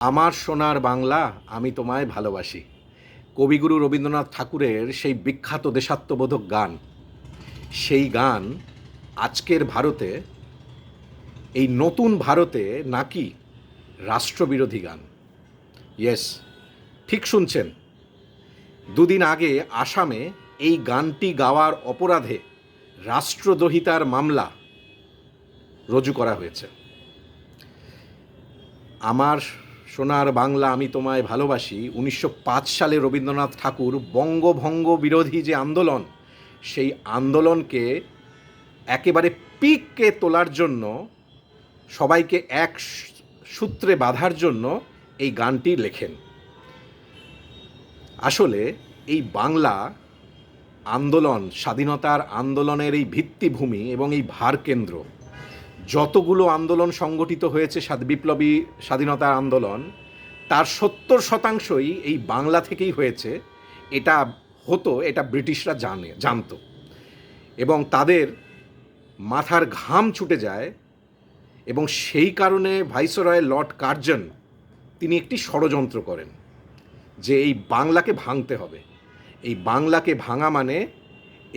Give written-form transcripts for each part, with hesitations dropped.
আমার সোনার বাংলা আমি তোমায় ভালোবাসি। কবিগুরু রবীন্দ্রনাথ ঠাকুরের সেই বিখ্যাত দেশাত্মবোধক গান, সেই গান আজকের ভারতে, এই নতুন ভারতে নাকি রাষ্ট্রবিরোধী গান। ইয়েস, ঠিক শুনছেন। দুদিন আগে আসামে এই গানটি গাওয়ার অপরাধে রাষ্ট্রদ্রোহিতার মামলা রুজু করা হয়েছে। আমার সোনার বাংলা আমি তোমায় ভালোবাসি 1905 সালে রবীন্দ্রনাথ ঠাকুর বঙ্গভঙ্গ বিরোধী যে আন্দোলন, সেই আন্দোলনকে একেবারে পিকে তোলার জন্য, সবাইকে এক সূত্রে বাঁধার জন্য এই গানটি লেখেন। আসলে এই বাংলা আন্দোলন, স্বাধীনতার আন্দোলনের এই ভিত্তিভূমি এবং এই ভারকেন্দ্র। যতগুলো আন্দোলন সংগঠিত হয়েছে বিপ্লবী স্বাধীনতার আন্দোলন, তার 70% এই বাংলা থেকেই হয়েছে। এটা ব্রিটিশরা জানতো এবং তাদের মাথার ঘাম ছুটে যায়, এবং সেই কারণে ভাইসরয় লর্ড কার্জন তিনি একটি ষড়যন্ত্র করেন যে এই বাংলাকে ভাঙতে হবে। এই বাংলাকে ভাঙা মানে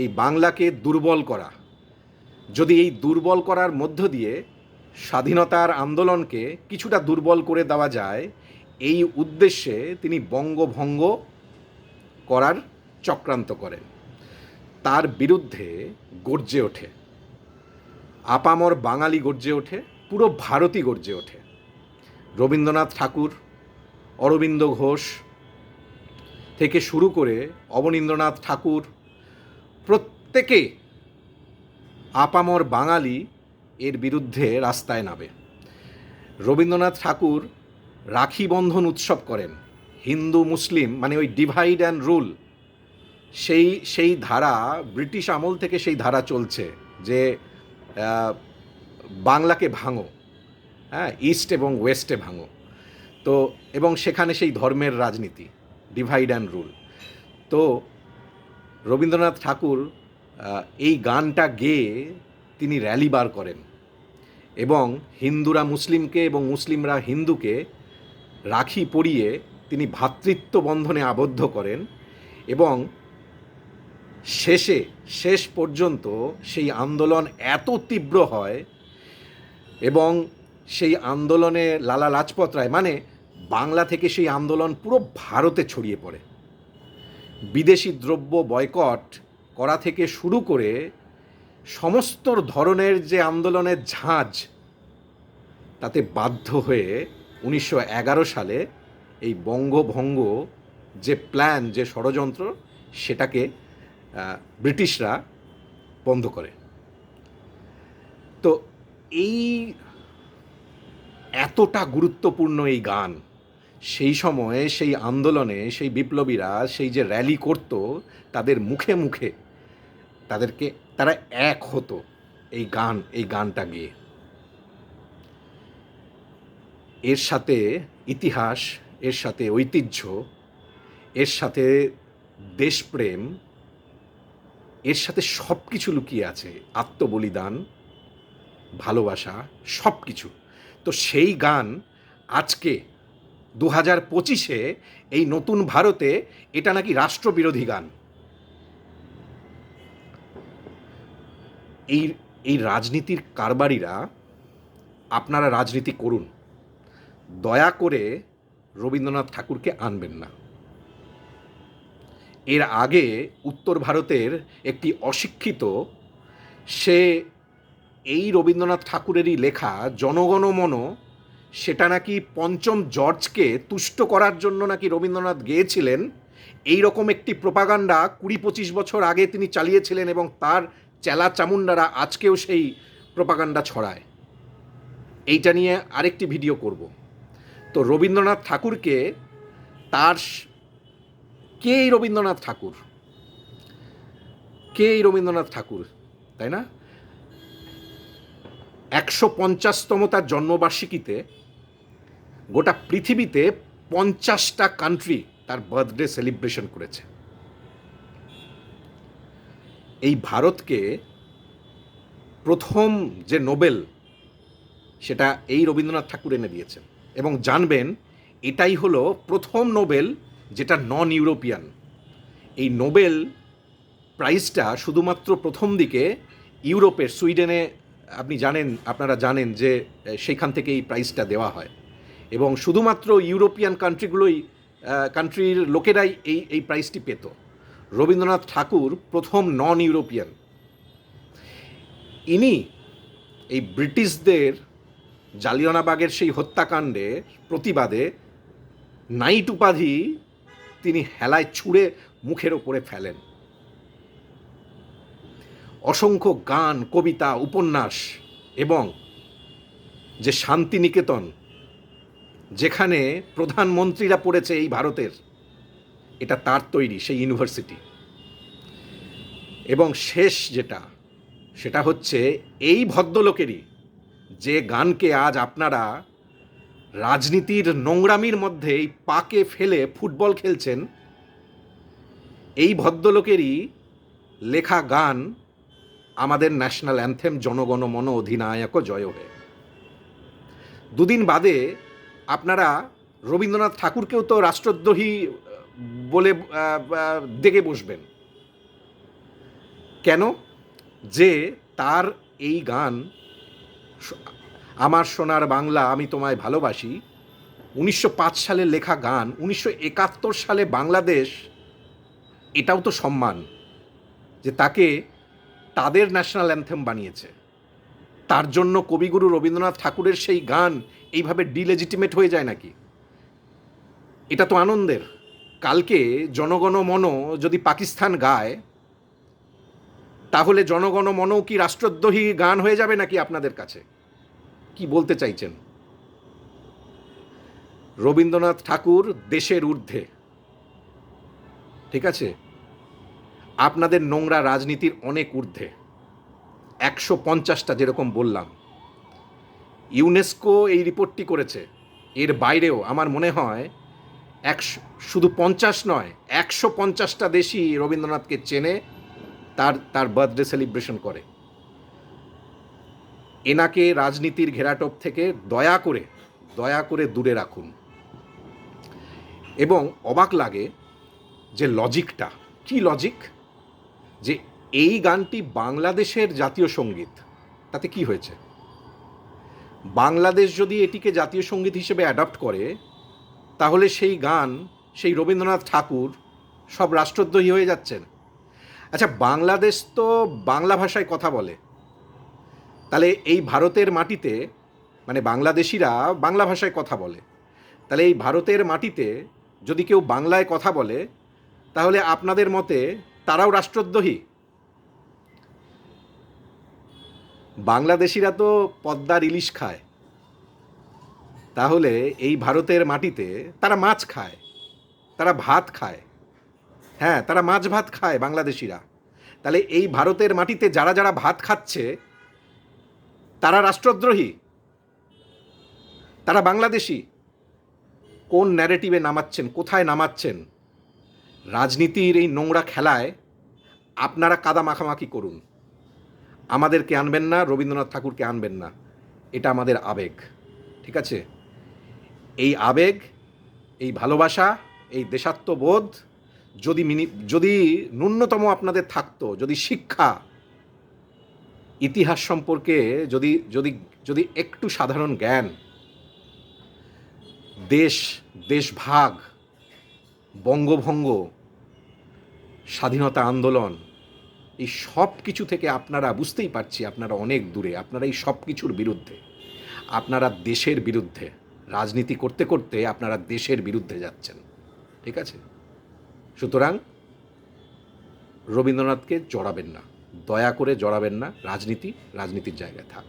এই বাংলাকে দুর্বল করা। যদি এই দুর্বল করার মধ্য দিয়ে স্বাধীনতার আন্দোলনকে কিছুটা দুর্বল করে দেওয়া যায়, এই উদ্দেশ্যে তিনি বঙ্গভঙ্গ করার চক্রান্ত করেন। তার বিরুদ্ধে গর্জে ওঠে আপামর বাঙালি, গর্জে ওঠে পুরো ভারতই, গর্জে ওঠে। রবীন্দ্রনাথ ঠাকুর, অরবিন্দ ঘোষ থেকে শুরু করে অবনীন্দ্রনাথ ঠাকুর, প্রত্যেকে আপামর বাঙালি এর বিরুদ্ধে রাস্তায় নামে। রবীন্দ্রনাথ ঠাকুর রাখি বন্ধন উৎসব করেন। হিন্দু মুসলিম মানে ওই ডিভাইড অ্যান্ড রুল, সেই ধারা ব্রিটিশ আমল থেকে সেই ধারা চলছে যে বাংলাকে ভাঙো, হ্যাঁ, ইস্ট এবং ওয়েস্টে ভাঙো। তো এবং সেখানে সেই ধর্মের রাজনীতি, ডিভাইড অ্যান্ড রুল। তো রবীন্দ্রনাথ ঠাকুর এই গানটা গেয়ে তিনি র্যালি বার করেন এবং হিন্দুরা মুসলিমকে এবং মুসলিমরা হিন্দুকে রাখি পরিয়ে তিনি ভ্রাতৃত্ব বন্ধনে আবদ্ধ করেন। এবং শেষ পর্যন্ত সেই আন্দোলন এত তীব্র হয় এবং সেই আন্দোলনে লালা লাজপত রায়, মানে বাংলা থেকে সেই আন্দোলন পুরো ভারতে ছড়িয়ে পড়ে। বিদেশি দ্রব্য বয়কট করা থেকে শুরু করে সমস্ত ধরনের যে আন্দোলনের ঝাঁজ, তাতে বাধ্য হয়ে 1911 সালে এই বঙ্গভঙ্গ যে প্ল্যান, যে ষড়যন্ত্র, সেটাকে ব্রিটিশরা বন্ধ করে। তো এই এতটা গুরুত্বপূর্ণ এই গান, সেই সময়ে সেই আন্দোলনে সেই বিপ্লবীরা সেই যে র্যালি করত, তাদের মুখে মুখে তারা এক হতো এই গানটা গেয়ে। এর সাথে ইতিহাস, এর সাথে ঐতিহ্য, এর সাথে দেশপ্রেম, এর সাথে সব কিছু লুকিয়ে আছে, আত্মবলিদান, ভালোবাসা, সব কিছু। তো সেই গান আজকে 2025-এ এই নতুন ভারতে এটা নাকি রাষ্ট্রবিরোধী গান। এই রাজনীতির কারবারিরা, আপনারা রাজনীতি করুন, দয়া করে রবীন্দ্রনাথ ঠাকুরকে আনবেন না। এর আগে উত্তর ভারতের একটি অশিক্ষিত, সে এই রবীন্দ্রনাথ ঠাকুরেরই লেখা জনগণমন, সেটা নাকি পঞ্চম জর্জকে তুষ্ট করার জন্য নাকি রবীন্দ্রনাথ গেয়েছিলেন। এই রকম একটি প্রোপাগান্ডা 20-25 বছর আগে তিনি চালিয়েছিলেন এবং তার চেলা চামুন্ডারা আজকেও সেই প্রোপাগান্ডা ছড়ায়। এইটা নিয়ে আরেকটি ভিডিও করব। তো রবীন্দ্রনাথ ঠাকুরকে কে এই রবীন্দ্রনাথ ঠাকুর, তাই না? 150তম তার জন্মবার্ষিকীতে গোটা পৃথিবীতে 50টা কান্ট্রি তার বার্থডে সেলিব্রেশন করেছে। এই ভারতকে প্রথম যে নোবেল, সেটা এই রবীন্দ্রনাথ ঠাকুর এনে দিয়েছেন। এবং জানবেন, এটাই হলো প্রথম নোবেল যেটা নন ইউরোপিয়ান। এই নোবেল প্রাইজটা শুধুমাত্র প্রথম দিকে ইউরোপের সুইডেনে, আপনি জানেন, আপনারা জানেন যে সেইখান থেকে এই প্রাইজটা দেওয়া হয় এবং শুধুমাত্র ইউরোপিয়ান কান্ট্রির লোকেরাই এই প্রাইজটি পেত। রবীন্দ্রনাথ ঠাকুর প্রথম নন ইউরোপিয়ান। ইনি এই ব্রিটিশদের জালিয়ানওয়ালাবাগের সেই হত্যাকাণ্ডের প্রতিবাদে নাইট উপাধি তিনি হেলায় ছুঁড়ে মুখের ওপরে ফেলেন। অসংখ্য গান, কবিতা, উপন্যাস এবং যে শান্তিনিকেতন, যেখানে প্রধানমন্ত্রীরা পড়েছে এই ভারতের, এটা তার তৈরি সেই ইউনিভার্সিটি। এবং শেষ সেটা হচ্ছে এই ভদ্রলোকেরই যে গানকে আজ আপনারা রাজনীতির নোংরামির মধ্যে এই পাকে ফেলে ফুটবল খেলছেন, এই ভদ্রলোকেরই লেখা গান আমাদের ন্যাশনাল অ্যান্থেম জনগণ মন অধিনায়ক জয় হে। দুদিন বাদে আপনারা রবীন্দ্রনাথ ঠাকুরকেও তো রাষ্ট্রদ্রোহী বলে দেখে বসবেন। কেন? যে তার এই গান আমার সোনার বাংলা আমি তোমায় ভালোবাসি 1905 সালে লেখা গান, 1971 সালে বাংলাদেশ, এটাও তো সম্মান যে তাকে তাদের ন্যাশনাল অ্যান্থেম বানিয়েছে। তার জন্য কবিগুরু রবীন্দ্রনাথ ঠাকুরের সেই গান এইভাবে ডিলেজিটিমেট হয়ে যায় নাকি? এটা তো আনন্দের। কালকে জনগণ মন যদি পাকিস্তান গায়, তাহলে জনগণ মনও কি রাষ্ট্রদ্রোহী গান হয়ে যাবে নাকি আপনাদের কাছে? কি বলতে চাইছেন? রবীন্দ্রনাথ ঠাকুর দেশের ঊর্ধ্বে, ঠিক আছে? আপনাদের নোংরা রাজনীতির অনেক ঊর্ধ্বে। 150টা যেরকম বললাম, ইউনেস্কো এই রিপোর্টটি করেছে। এর বাইরেও আমার মনে হয় শুধু 50 নয়, 150টা দেশই রবীন্দ্রনাথকে চেনে, তার বার্থডে সেলিব্রেশন করে। এনাকে রাজনীতির ঘেরাটোপ থেকে দয়া করে দূরে রাখুন। এবং অবাক লাগে যে লজিকটা, কি লজিক, যে এই গানটি বাংলাদেশের জাতীয় সঙ্গীত, তাতে কি হয়েছে? বাংলাদেশ যদি এটিকে জাতীয় সঙ্গীত হিসেবে অ্যাডপ্ট করে, তাহলে সেই গান, সেই রবীন্দ্রনাথ ঠাকুর সব রাষ্ট্রদ্রোহী হয়ে যাচ্ছেন। আচ্ছা, বাংলাদেশ তো বাংলা ভাষায় কথা বলে, তাহলে এই ভারতের মাটিতে, মানে বাংলাদেশিরা বাংলা ভাষায় কথা বলে, তাহলে এই ভারতের মাটিতে যদি কেউ বাংলায় কথা বলে, তাহলে আপনাদের মতে তারাও রাষ্ট্রদ্রোহী? বাংলাদেশিরা তো পদ্মার ইলিশ খায়, তাহলে এই ভারতের মাটিতে তারা মাছ খায়, তারা ভাত খায়। হ্যাঁ, তারা মাছ ভাত খায় বাংলাদেশিরা। তাহলে এই ভারতের মাটিতে যারা যারা ভাত খাচ্ছে তারা রাষ্ট্রদ্রোহী, তারা বাংলাদেশি? কোন ন্যারেটিভে নামাচ্ছেন, কোথায় নামাচ্ছেন? রাজনীতির এই নোংরা খেলায় আপনারা কাদা মাখামাখি করুন, আমাদেরকে আনবেন না, রবীন্দ্রনাথ ঠাকুরকে আনবেন না। এটা আমাদের আবেগ, ঠিক আছে? এই আবেগ, এই ভালোবাসা, এই দেশাত্মবোধ যদি ন্যূনতম আপনাদের থাকতো, যদি শিক্ষা, ইতিহাস সম্পর্কে যদি একটু সাধারণ জ্ঞান, দেশভাগ, বঙ্গভঙ্গ, স্বাধীনতা আন্দোলন, এই সব কিছু থেকে আপনারা, বুঝতেই পারছি আপনারা অনেক দূরে, আপনারা এই সব কিছুর বিরুদ্ধে, আপনারা দেশের বিরুদ্ধে রাজনীতি করতে করতে আপনারা দেশের বিরুদ্ধে যাচ্ছেন, ঠিক আছে? সুতরাং রবীন্দ্রনাথকে জড়াবেন না, দয়া করে জড়াবেন না। রাজনীতির জায়গায় থাক।